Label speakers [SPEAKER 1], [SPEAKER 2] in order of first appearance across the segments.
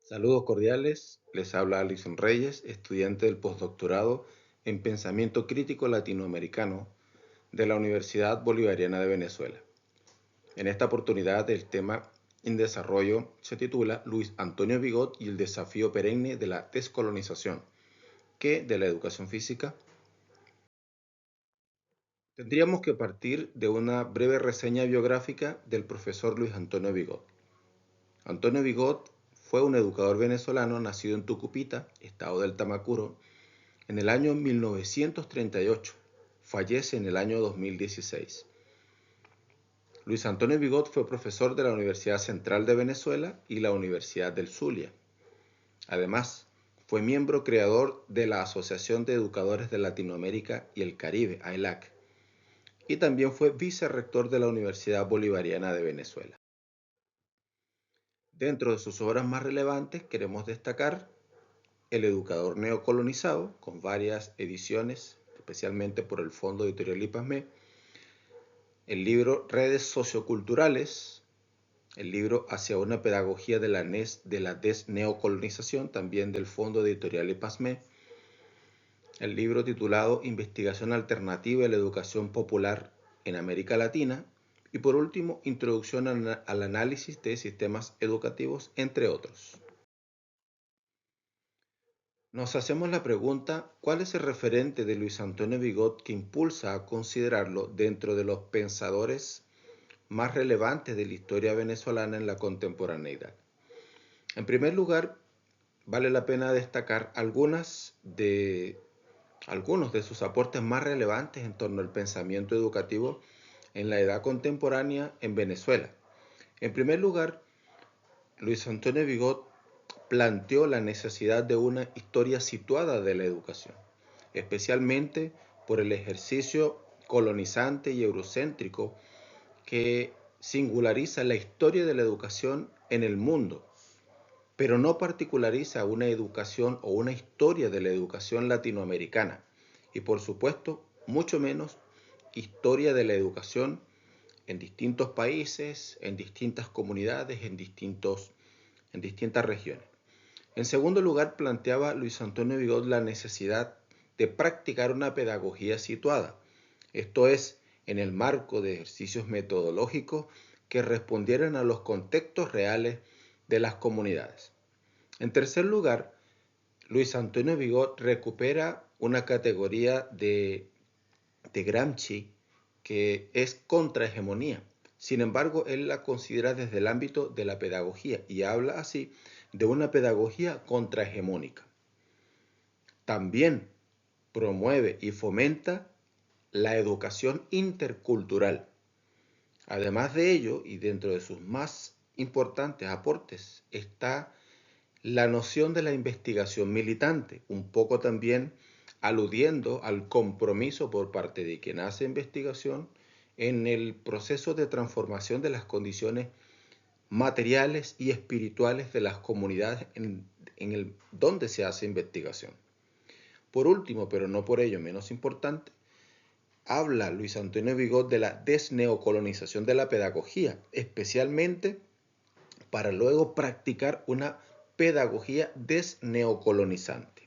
[SPEAKER 1] Saludos cordiales, les habla Alison Reyes, estudiante del postdoctorado en Pensamiento Crítico Latinoamericano de la Universidad Bolivariana de Venezuela. En esta oportunidad el tema en desarrollo se titula Luis Antonio Vigot y el desafío perenne de la descolonización, que de la educación física. Tendríamos que partir de una breve reseña biográfica del profesor Luis Antonio Vigot. Antonio Vigot fue un educador venezolano nacido en Tucupita, estado del Tamacuro, en el año 1938. Fallece en el año 2016. Luis Antonio Vigot fue profesor de la Universidad Central de Venezuela y la Universidad del Zulia. Además, fue miembro creador de la Asociación de Educadores de Latinoamérica y el Caribe, AELAC, y también fue vicerrector de la Universidad Bolivariana de Venezuela. Dentro de sus obras más relevantes queremos destacar El educador neocolonizado, con varias ediciones, especialmente por el Fondo Editorial IPASME, el libro Redes Socioculturales, el libro Hacia una pedagogía de la desneocolonización, también del Fondo Editorial IPASME, el libro titulado Investigación alternativa de la educación popular en América Latina, y por último, Introducción al análisis de sistemas educativos, entre otros. Nos hacemos la pregunta, ¿cuál es el referente de Luis Antonio Vigot que impulsa a considerarlo dentro de los pensadores más relevantes de la historia venezolana en la contemporaneidad? En primer lugar, vale la pena destacar algunos de sus aportes más relevantes en torno al pensamiento educativo en la edad contemporánea en Venezuela. En primer lugar, Luis Antonio Vigot planteó la necesidad de una historia situada de la educación, especialmente por el ejercicio colonizante y eurocéntrico que singulariza la historia de la educación en el mundo, pero no particulariza una educación o una historia de la educación latinoamericana y por supuesto mucho menos historia de la educación en distintos países, en distintas comunidades, en distintas regiones. En segundo lugar, planteaba Luis Antonio Vigot la necesidad de practicar una pedagogía situada, esto es, en el marco de ejercicios metodológicos que respondieran a los contextos reales de las comunidades. En tercer lugar, Luis Antonio Vigot recupera una categoría de Gramsci que es contrahegemonía. Sin embargo, él la considera desde el ámbito de la pedagogía y habla así de una pedagogía contrahegemónica. También promueve y fomenta la educación intercultural. Además de ello, y dentro de sus más importantes aportes, está la noción de la investigación militante, un poco también aludiendo al compromiso por parte de quien hace investigación en el proceso de transformación de las condiciones materiales y espirituales de las comunidades donde se hace investigación. Por último, pero no por ello menos importante, habla Luis Antonio Vigot de la desneocolonización de la pedagogía, especialmente para luego practicar una pedagogía desneocolonizante.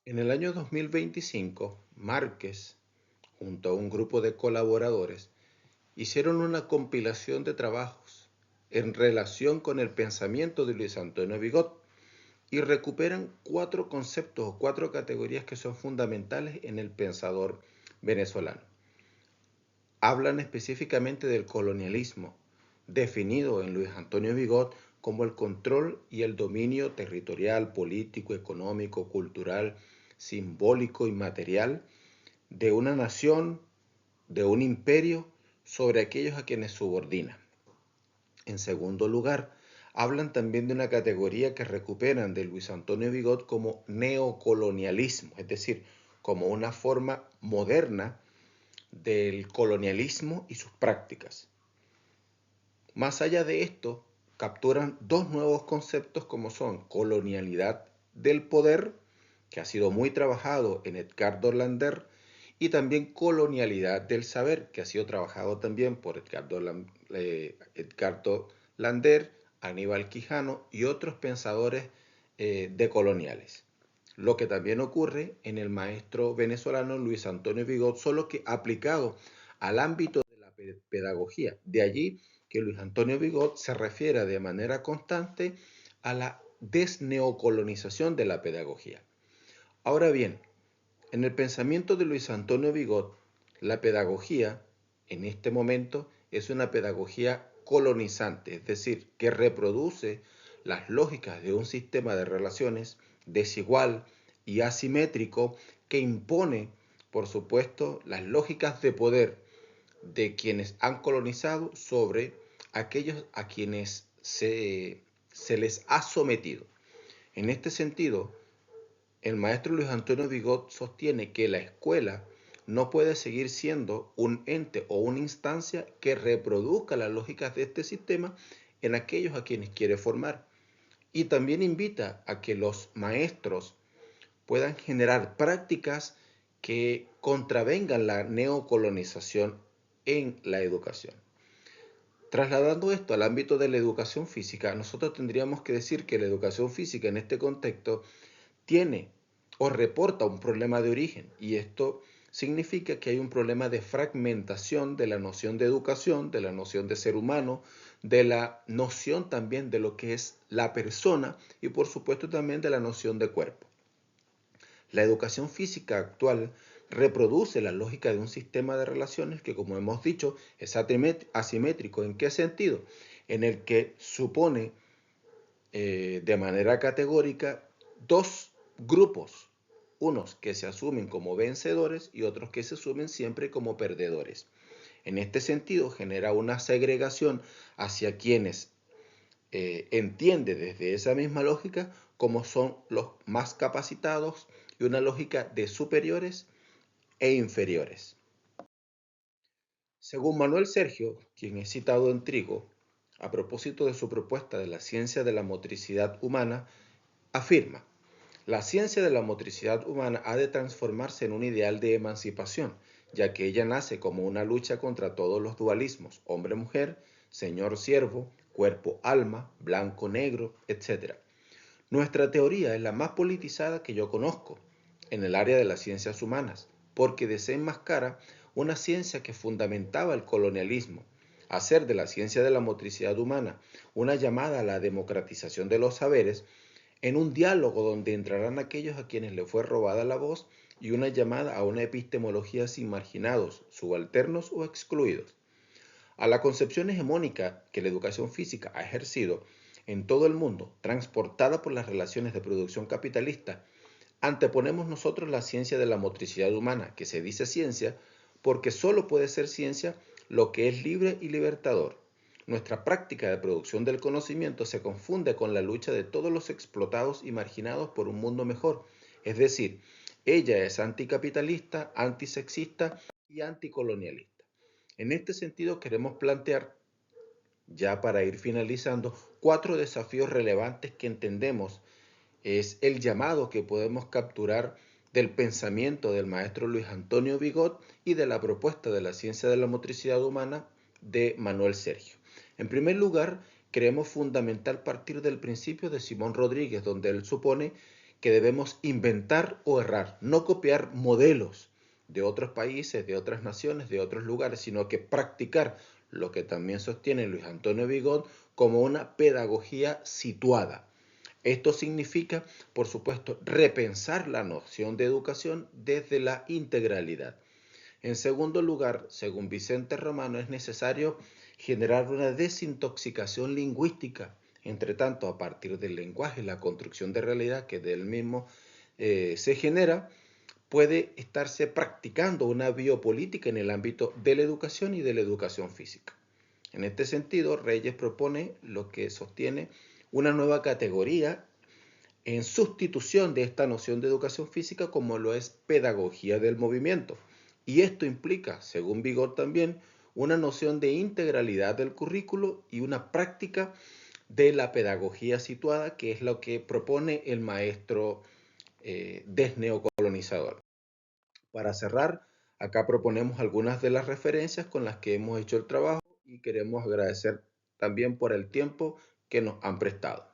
[SPEAKER 1] En el año 2025, Márquez, junto a un grupo de colaboradores, hicieron una compilación de trabajos en relación con el pensamiento de Luis Antonio Vigot y recuperan cuatro conceptos o cuatro categorías que son fundamentales en el pensador venezolano. Hablan específicamente del colonialismo, definido en Luis Antonio Vigot como el control y el dominio territorial, político, económico, cultural, simbólico y material de una nación, de un imperio, sobre aquellos a quienes subordina. En segundo lugar, hablan también de una categoría que recuperan de Luis Antonio Vigot como neocolonialismo, es decir, como una forma moderna del colonialismo y sus prácticas. Más allá de esto, capturan dos nuevos conceptos como son colonialidad del poder, que ha sido muy trabajado en Edgardo Lander, y también colonialidad del saber, que ha sido trabajado también por Edgardo Lander Aníbal Quijano y otros pensadores decoloniales. Lo que también ocurre en el maestro venezolano Luis Antonio Vigot, solo que aplicado al ámbito de la pedagogía. De allí que Luis Antonio Vigot se refiere de manera constante a la desneocolonización de la pedagogía. Ahora bien, en el pensamiento de Luis Antonio Vigot, la pedagogía en este momento es una pedagogía colonizante, es decir, que reproduce las lógicas de un sistema de relaciones desigual y asimétrico que impone, por supuesto, las lógicas de poder de quienes han colonizado sobre aquellos a quienes se les ha sometido. En este sentido, el maestro Luis Antonio Vigot sostiene que la escuela no puede seguir siendo un ente o una instancia que reproduzca las lógicas de este sistema en aquellos a quienes quiere formar. Y también invita a que los maestros puedan generar prácticas que contravengan la neocolonización en la educación. Trasladando esto al ámbito de la educación física, nosotros tendríamos que decir que la educación física en este contexto tiene o reporta un problema de origen, y esto significa que hay un problema de fragmentación de la noción de educación, de la noción de ser humano, de la noción también de lo que es la persona y por supuesto también de la noción de cuerpo. La educación física actual reproduce la lógica de un sistema de relaciones que, como hemos dicho, es asimétrico. ¿En qué sentido? En el que supone de manera categórica dos grupos, unos que se asumen como vencedores y otros que se asumen siempre como perdedores. En este sentido, genera una segregación hacia quienes entiende desde esa misma lógica como son los más capacitados y una lógica de superiores e inferiores. Según Manuel Sergio, quien es citado en Trigo, a propósito de su propuesta de la ciencia de la motricidad humana, afirma: la ciencia de la motricidad humana ha de transformarse en un ideal de emancipación, ya que ella nace como una lucha contra todos los dualismos, hombre-mujer, señor-siervo, cuerpo-alma, blanco-negro, etc. Nuestra teoría es la más politizada que yo conozco en el área de las ciencias humanas, porque desenmascara una ciencia que fundamentaba el colonialismo. Hacer de la ciencia de la motricidad humana una llamada a la democratización de los saberes en un diálogo donde entrarán aquellos a quienes le fue robada la voz y una llamada a una epistemología sin marginados, subalternos o excluidos. A la concepción hegemónica que la educación física ha ejercido en todo el mundo, transportada por las relaciones de producción capitalista, anteponemos nosotros la ciencia de la motricidad humana, que se dice ciencia porque solo puede ser ciencia lo que es libre y libertador. Nuestra práctica de producción del conocimiento se confunde con la lucha de todos los explotados y marginados por un mundo mejor. Es decir, ella es anticapitalista, antisexista y anticolonialista. En este sentido queremos plantear, ya para ir finalizando, 4 desafíos relevantes que entendemos es el llamado que podemos capturar del pensamiento del maestro Luis Antonio Vigot y de la propuesta de la ciencia de la motricidad humana de Manuel Sergio. En primer lugar, creemos fundamental partir del principio de Simón Rodríguez, donde él supone que debemos inventar o errar, no copiar modelos de otros países, de otras naciones, de otros lugares, sino que practicar lo que también sostiene Luis Antonio Vigot como una pedagogía situada. Esto significa, por supuesto, repensar la noción de educación desde la integralidad. En segundo lugar, según Vicente Romano, es necesario generar una desintoxicación lingüística. Entre tanto, a partir del lenguaje, la construcción de realidad que del mismo se genera, puede estarse practicando una biopolítica en el ámbito de la educación y de la educación física. En este sentido, Reyes propone lo que sostiene una nueva categoría en sustitución de esta noción de educación física como lo es pedagogía del movimiento. Y esto implica, según Vigor también, una noción de integralidad del currículo y una práctica de la pedagogía situada, que es lo que propone el maestro desneocolonizador. Para cerrar, acá proponemos algunas de las referencias con las que hemos hecho el trabajo y queremos agradecer también por el tiempo que nos han prestado.